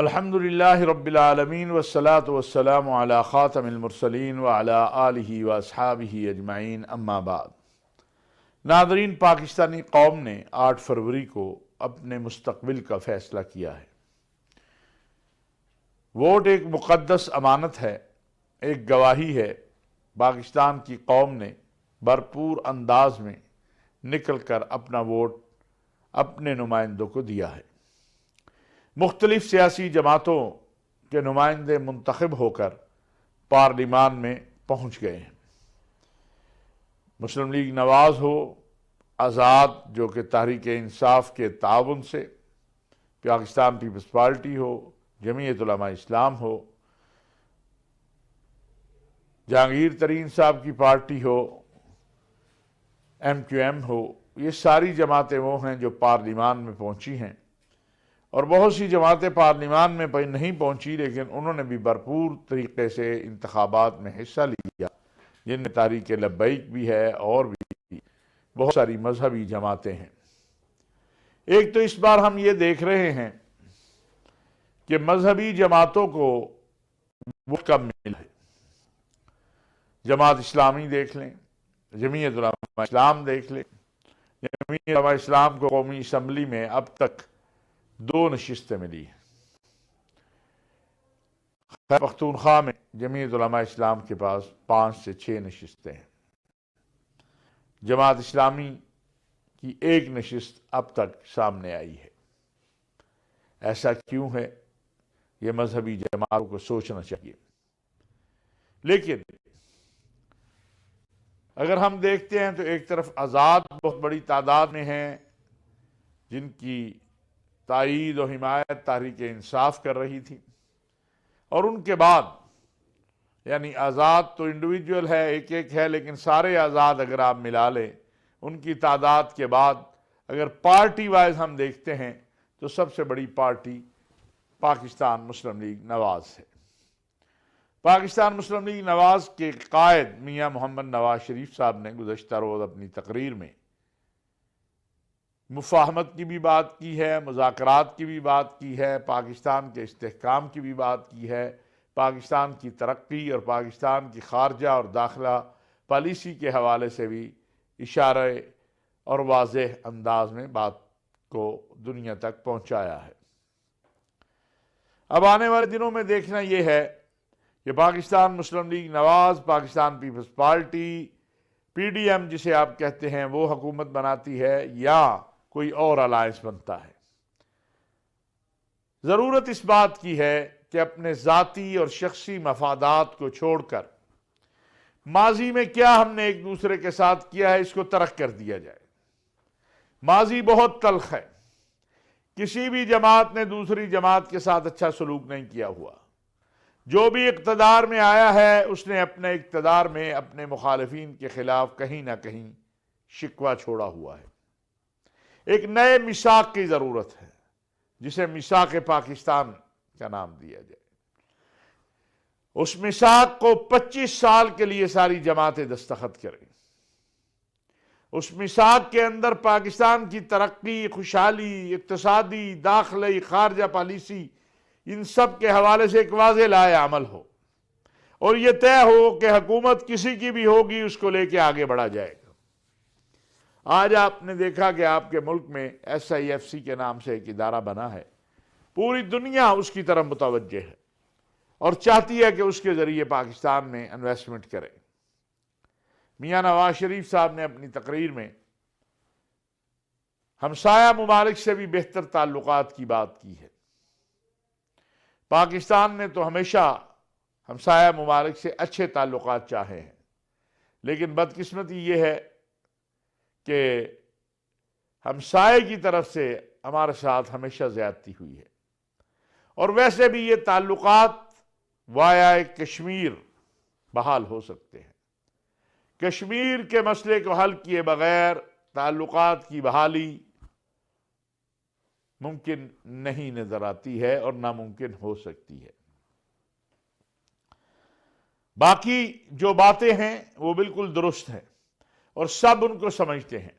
الحمدللہ رب العالمین والصلاة والسلام علی خاتم المرسلین وعلی آلہ واصحابہ اجمعین، اما بعد۔ ناظرین، پاکستانی قوم نے 8 فروری کو اپنے مستقبل کا فیصلہ کیا ہے۔ ووٹ ایک مقدس امانت ہے، ایک گواہی ہے۔ پاکستان کی قوم نے بھرپور انداز میں نکل کر اپنا ووٹ اپنے نمائندوں کو دیا ہے۔ مختلف سیاسی جماعتوں کے نمائندے منتخب ہو کر پارلیمان میں پہنچ گئے ہیں۔ مسلم لیگ نواز ہو، آزاد جو کہ تحریک انصاف کے تعاون سے، پاکستان پیپلز پارٹی ہو، جمعیت علماء اسلام ہو، جہانگیر ترین صاحب کی پارٹی ہو، MQM ہو، یہ ساری جماعتیں وہ ہیں جو پارلیمان میں پہنچی ہیں، اور بہت سی جماعتیں پارلیمان میں نہیں پہنچی لیکن انہوں نے بھی بھرپور طریقے سے انتخابات میں حصہ لیا، جن میں تحریک لبیک بھی ہے اور بھی بہت ساری مذہبی جماعتیں ہیں۔ ایک تو اس بار ہم یہ دیکھ رہے ہیں کہ مذہبی جماعتوں کو ووٹ کم ملا ہے۔ جماعت اسلامی دیکھ لیں، جمعیت علماء اسلام دیکھ لیں۔ جمعیت علماء اسلام کو قومی اسمبلی میں اب تک 2 نشستیں ملی ہیں۔ خیبر پختونخوا میں جمعیت علماء اسلام کے پاس 5 سے 6 نشستیں ہیں۔ جماعت اسلامی کی 1 نشست اب تک سامنے آئی ہے۔ ایسا کیوں ہے؟ یہ مذہبی جماعتوں کو سوچنا چاہیے۔ لیکن اگر ہم دیکھتے ہیں تو ایک طرف آزاد بہت بڑی تعداد میں ہیں جن کی تائید و حمایت تحریک انصاف کر رہی تھی، اور ان کے بعد یعنی آزاد تو انڈیویجول ہے، ایک ایک ہے، لیکن سارے آزاد اگر آپ ملا لیں ان کی تعداد کے بعد اگر پارٹی وائز ہم دیکھتے ہیں تو سب سے بڑی پارٹی پاکستان مسلم لیگ نواز ہے۔ پاکستان مسلم لیگ نواز کے قائد میاں محمد نواز شریف صاحب نے گزشتہ روز اپنی تقریر میں مفاہمت کی بھی بات کی ہے، مذاکرات کی بھی بات کی ہے، پاکستان کے استحکام کی بھی بات کی ہے، پاکستان کی ترقی اور پاکستان کی خارجہ اور داخلہ پالیسی کے حوالے سے بھی اشارے اور واضح انداز میں بات کو دنیا تک پہنچایا ہے۔ اب آنے والے دنوں میں دیکھنا یہ ہے کہ پاکستان مسلم لیگ نواز، پاکستان پیپلز پارٹی، PDM جسے آپ کہتے ہیں، وہ حکومت بناتی ہے یا کوئی اور الائنس بنتا ہے۔ ضرورت اس بات کی ہے کہ اپنے ذاتی اور شخصی مفادات کو چھوڑ کر ماضی میں کیا ہم نے ایک دوسرے کے ساتھ کیا ہے اس کو ترک کر دیا جائے۔ ماضی بہت تلخ ہے، کسی بھی جماعت نے دوسری جماعت کے ساتھ اچھا سلوک نہیں کیا ہوا۔ جو بھی اقتدار میں آیا ہے اس نے اپنے اقتدار میں اپنے مخالفین کے خلاف کہیں نہ کہیں شکوہ چھوڑا ہوا ہے۔ ایک نئے میثاق کی ضرورت ہے جسے میثاق پاکستان کا نام دیا جائے۔ اس میثاق کو 25 سال کے لیے ساری جماعتیں دستخط کریں۔ اس میثاق کے اندر پاکستان کی ترقی، خوشحالی، اقتصادی، داخلی، خارجہ پالیسی، ان سب کے حوالے سے ایک واضح لائحہ عمل ہو، اور یہ طے ہو کہ حکومت کسی کی بھی ہوگی اس کو لے کے آگے بڑھا جائے گا۔ آج آپ نے دیکھا کہ آپ کے ملک میں SIFC کے نام سے ایک ادارہ بنا ہے، پوری دنیا اس کی طرف متوجہ ہے اور چاہتی ہے کہ اس کے ذریعے پاکستان میں انویسٹمنٹ کرے۔ میاں نواز شریف صاحب نے اپنی تقریر میں ہمسایہ ممالک سے بھی بہتر تعلقات کی بات کی ہے۔ پاکستان نے تو ہمیشہ ہمسایہ ممالک سے اچھے تعلقات چاہے ہیں، لیکن بدقسمتی یہ ہے کہ ہمسائے کی طرف سے ہمارے ساتھ ہمیشہ زیادتی ہوئی ہے، اور ویسے بھی یہ تعلقات وایا کشمیر بحال ہو سکتے ہیں۔ کشمیر کے مسئلے کو حل کیے بغیر تعلقات کی بحالی ممکن نہیں نظر آتی ہے اور ناممکن ہو سکتی ہے۔ باقی جو باتیں ہیں وہ بالکل درست ہیں اور سب ان کو سمجھتے ہیں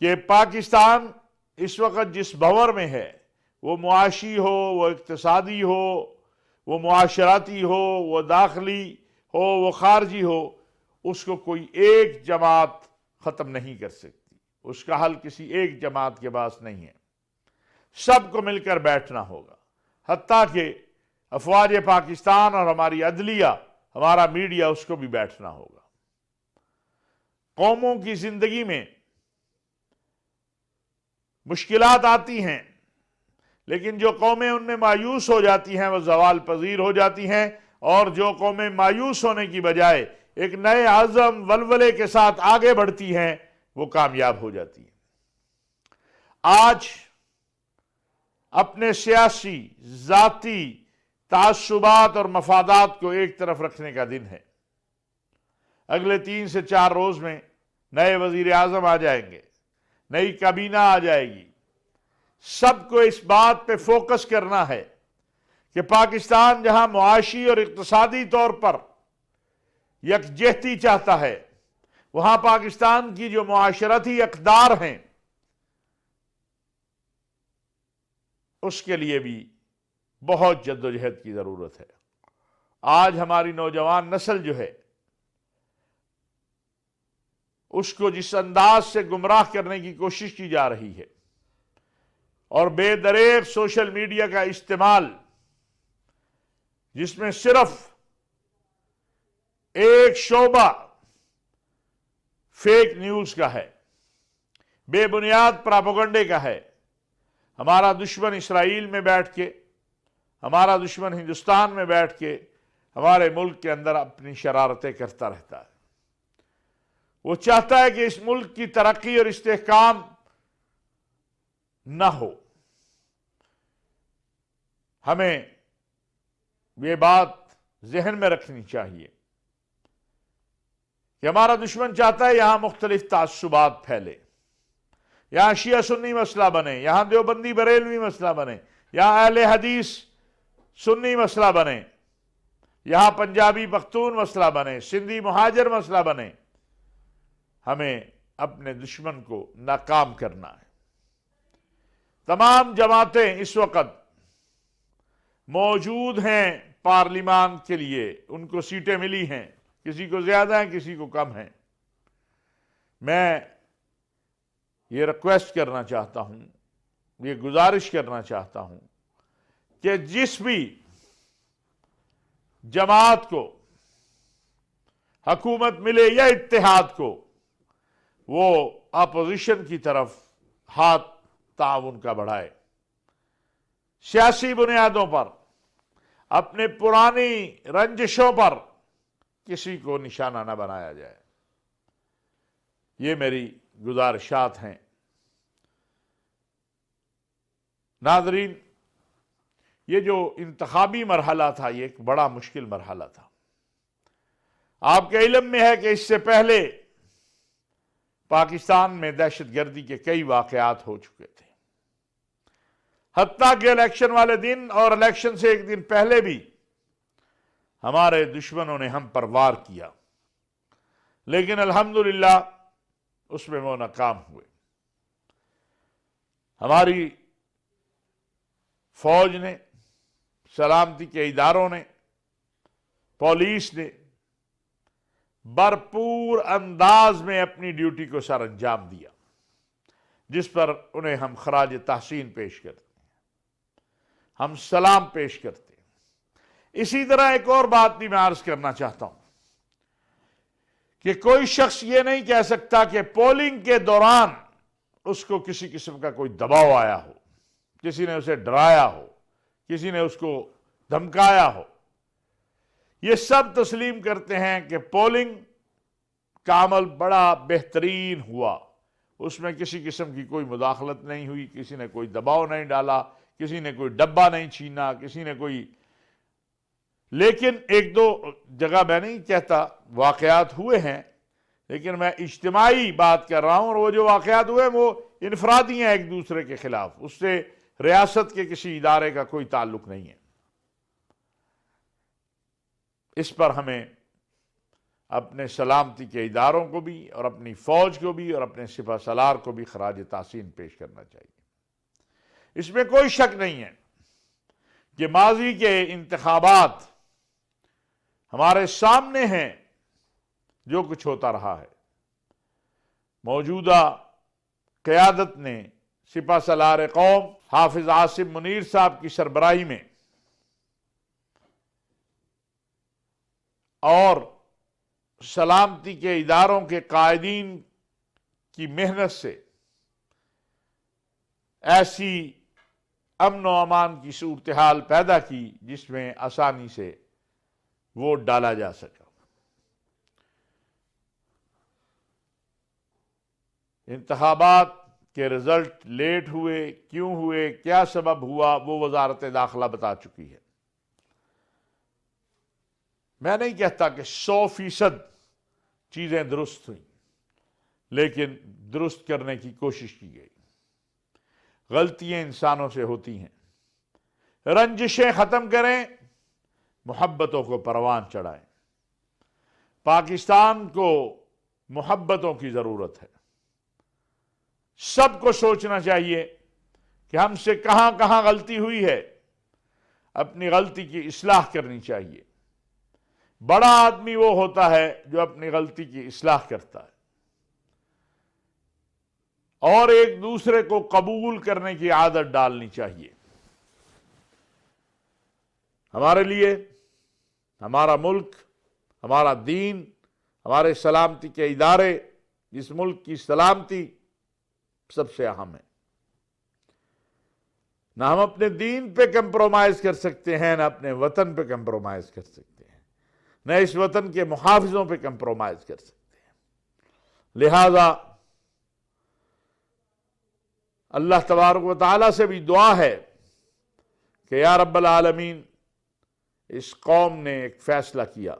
کہ پاکستان اس وقت جس بھور میں ہے وہ معاشی ہو، وہ اقتصادی ہو، وہ معاشراتی ہو، وہ داخلی ہو، وہ خارجی ہو، اس کو کوئی ایک جماعت ختم نہیں کر سکتی. اس کا حل کسی ایک جماعت کے پاس نہیں ہے. سب کو مل کر بیٹھنا ہوگا. حتیٰ کہ افواج پاکستان اور ہماری عدلیہ، ہمارا میڈیا، اس کو بھی بیٹھنا ہوگا. قوموں کی زندگی میں مشکلات آتی ہیں، لیکن جو قومیں ان میں مایوس ہو جاتی ہیں وہ زوال پذیر ہو جاتی ہیں، اور جو قومیں مایوس ہونے کی بجائے ایک نئے عزم ولولے کے ساتھ آگے بڑھتی ہیں وہ کامیاب ہو جاتی ہیں. آج اپنے سیاسی، ذاتی تعصبات اور مفادات کو ایک طرف رکھنے کا دن ہے. اگلے 3 سے 4 روز میں نئے وزیر اعظم آ جائیں گے، نئی کابینہ آ جائے گی. سب کو اس بات پہ فوکس کرنا ہے کہ پاکستان جہاں معاشی اور اقتصادی طور پر یکجہتی چاہتا ہے، وہاں پاکستان کی جو معاشرتی اقدار ہیں اس کے لیے بھی بہت جدوجہد کی ضرورت ہے. آج ہماری نوجوان نسل جو ہے اس کو جس انداز سے گمراہ کرنے کی کوشش کی جا رہی ہے اور بے دریغ سوشل میڈیا کا استعمال، جس میں صرف ایک شعبہ فیک نیوز کا ہے، بے بنیاد پراپیگنڈے کا ہے. ہمارا دشمن اسرائیل میں بیٹھ کے، ہمارا دشمن ہندوستان میں بیٹھ کے ہمارے ملک کے اندر اپنی شرارتیں کرتا رہتا ہے. وہ چاہتا ہے کہ اس ملک کی ترقی اور استحکام نہ ہو. ہمیں یہ بات ذہن میں رکھنی چاہیے کہ ہمارا دشمن چاہتا ہے یہاں مختلف تعصبات پھیلے، یہاں شیعہ سنی مسئلہ بنے، یہاں دیوبندی بریلوی مسئلہ بنے، یہاں اہل حدیث سنی مسئلہ بنے، یہاں پنجابی پختون مسئلہ بنے، سندھی مہاجر مسئلہ بنے. ہمیں اپنے دشمن کو ناکام کرنا ہے. تمام جماعتیں اس وقت موجود ہیں پارلیمان کے لیے، ان کو سیٹیں ملی ہیں، کسی کو زیادہ ہیں، کسی کو کم ہیں. میں یہ ریکویسٹ کرنا چاہتا ہوں، یہ گزارش کرنا چاہتا ہوں کہ جس بھی جماعت کو حکومت ملے یا اتحاد کو، وہ اپوزیشن کی طرف ہاتھ تعاون کا بڑھائے. سیاسی بنیادوں پر، اپنے پرانی رنجشوں پر کسی کو نشانہ نہ بنایا جائے. یہ میری گزارشات ہیں. ناظرین، یہ جو انتخابی مرحلہ تھا یہ ایک بڑا مشکل مرحلہ تھا. آپ کے علم میں ہے کہ اس سے پہلے پاکستان میں دہشت گردی کے کئی واقعات ہو چکے تھے. حتیٰ کہ الیکشن والے دن اور الیکشن سے ایک دن پہلے بھی ہمارے دشمنوں نے ہم پر وار کیا، لیکن الحمدللہ اس میں وہ ناکام ہوئے. ہماری فوج نے، سلامتی کے اداروں نے، پولیس نے بھرپور انداز میں اپنی ڈیوٹی کو سر انجام دیا، جس پر انہیں ہم خراج تحسین پیش کرتے ہیں، ہم سلام پیش کرتے ہیں. اسی طرح ایک اور بات بھی میں عرض کرنا چاہتا ہوں کہ کوئی شخص یہ نہیں کہہ سکتا کہ پولنگ کے دوران اس کو کسی قسم کا کوئی دباؤ آیا ہو، کسی نے اسے ڈرایا ہو، کسی نے اس کو دھمکایا ہو. یہ سب تسلیم کرتے ہیں کہ پولنگ کا عمل بڑا بہترین ہوا، اس میں کسی قسم کی کوئی مداخلت نہیں ہوئی، کسی نے کوئی دباؤ نہیں ڈالا، کسی نے کوئی ڈبہ نہیں چھینا، کسی نے کوئی. لیکن ایک دو جگہ میں نہیں کہتا واقعات ہوئے ہیں، لیکن میں اجتماعی بات کر رہا ہوں، اور وہ جو واقعات ہوئے وہ انفرادی ہیں ایک دوسرے کے خلاف، اس سے ریاست کے کسی ادارے کا کوئی تعلق نہیں ہے. اس پر ہمیں اپنے سلامتی کے اداروں کو بھی اور اپنی فوج کو بھی اور اپنے سپہ سالار کو بھی خراج تحسین پیش کرنا چاہیے. اس میں کوئی شک نہیں ہے کہ ماضی کے انتخابات ہمارے سامنے ہیں، جو کچھ ہوتا رہا ہے۔ موجودہ قیادت نے سپہ سالار قوم حافظ عاصم منیر صاحب کی سربراہی میں اور سلامتی کے اداروں کے قائدین کی محنت سے ایسی امن و امان کی صورتحال پیدا کی جس میں آسانی سے ووٹ ڈالا جا سکا۔ انتخابات کے رزلٹ لیٹ ہوئے، کیوں ہوئے، کیا سبب ہوا، وہ وزارت داخلہ بتا چکی ہے۔ میں نہیں کہتا کہ 100% چیزیں درست ہوئیں، لیکن درست کرنے کی کوشش کی گئی۔ غلطیاں انسانوں سے ہوتی ہیں، رنجشیں ختم کریں، محبتوں کو پروان چڑھائیں۔ پاکستان کو محبتوں کی ضرورت ہے۔ سب کو سوچنا چاہیے کہ ہم سے کہاں کہاں غلطی ہوئی ہے، اپنی غلطی کی اصلاح کرنی چاہیے۔ بڑا آدمی وہ ہوتا ہے جو اپنی غلطی کی اصلاح کرتا ہے اور ایک دوسرے کو قبول کرنے کی عادت ڈالنی چاہیے۔ ہمارے لیے ہمارا ملک، ہمارا دین، ہمارے سلامتی کے ادارے، اس ملک کی سلامتی سب سے اہم ہے۔ نہ ہم اپنے دین پہ کمپرومائز کر سکتے ہیں، نہ اپنے وطن پہ کمپرومائز کر سکتے ہیں، نہ اس وطن کے محافظوں پہ کمپرومائز کر سکتے ہیں۔ لہذا اللہ تبارک و تعالیٰ سے بھی دعا ہے کہ یا رب العالمین، اس قوم نے ایک فیصلہ کیا،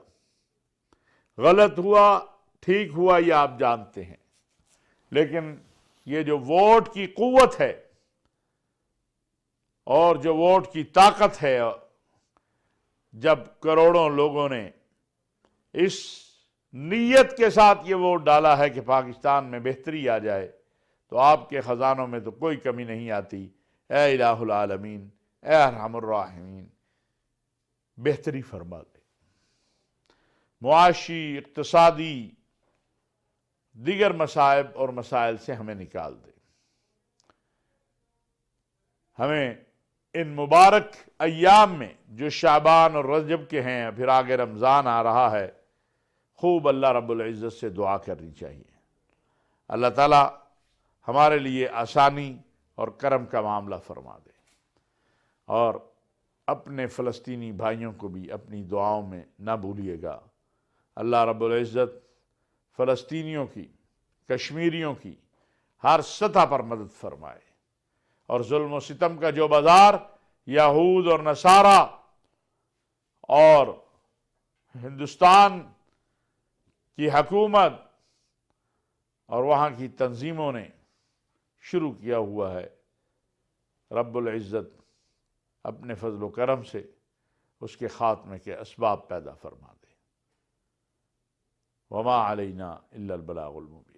غلط ہوا، ٹھیک ہوا، یہ آپ جانتے ہیں، لیکن یہ جو ووٹ کی قوت ہے اور جو ووٹ کی طاقت ہے، جب کروڑوں لوگوں نے اس نیت کے ساتھ یہ ووٹ ڈالا ہے کہ پاکستان میں بہتری آ جائے، تو آپ کے خزانوں میں تو کوئی کمی نہیں آتی۔ اے الہ العالمین، اے ارحم الراحمین، بہتری فرما دے، معاشی، اقتصادی، دیگر مصائب اور مسائل سے ہمیں نکال دے۔ ہمیں ان مبارک ایام میں جو شعبان اور رجب کے ہیں، پھر آگے رمضان آ رہا ہے، خوب اللہ رب العزت سے دعا کرنی چاہیے۔ اللہ تعالیٰ ہمارے لیے آسانی اور کرم کا معاملہ فرما دے، اور اپنے فلسطینی بھائیوں کو بھی اپنی دعاؤں میں نہ بھولیے گا۔ اللہ رب العزت فلسطینیوں کی، کشمیریوں کی ہر سطح پر مدد فرمائے، اور ظلم و ستم کا جو بازار یہود اور نصارہ اور ہندوستان کی حکومت اور وہاں کی تنظیموں نے شروع کیا ہوا ہے، رب العزت اپنے فضل و کرم سے اس کے خاتمے کے اسباب پیدا فرما دے۔ وما علینا الا البلاغ المبین۔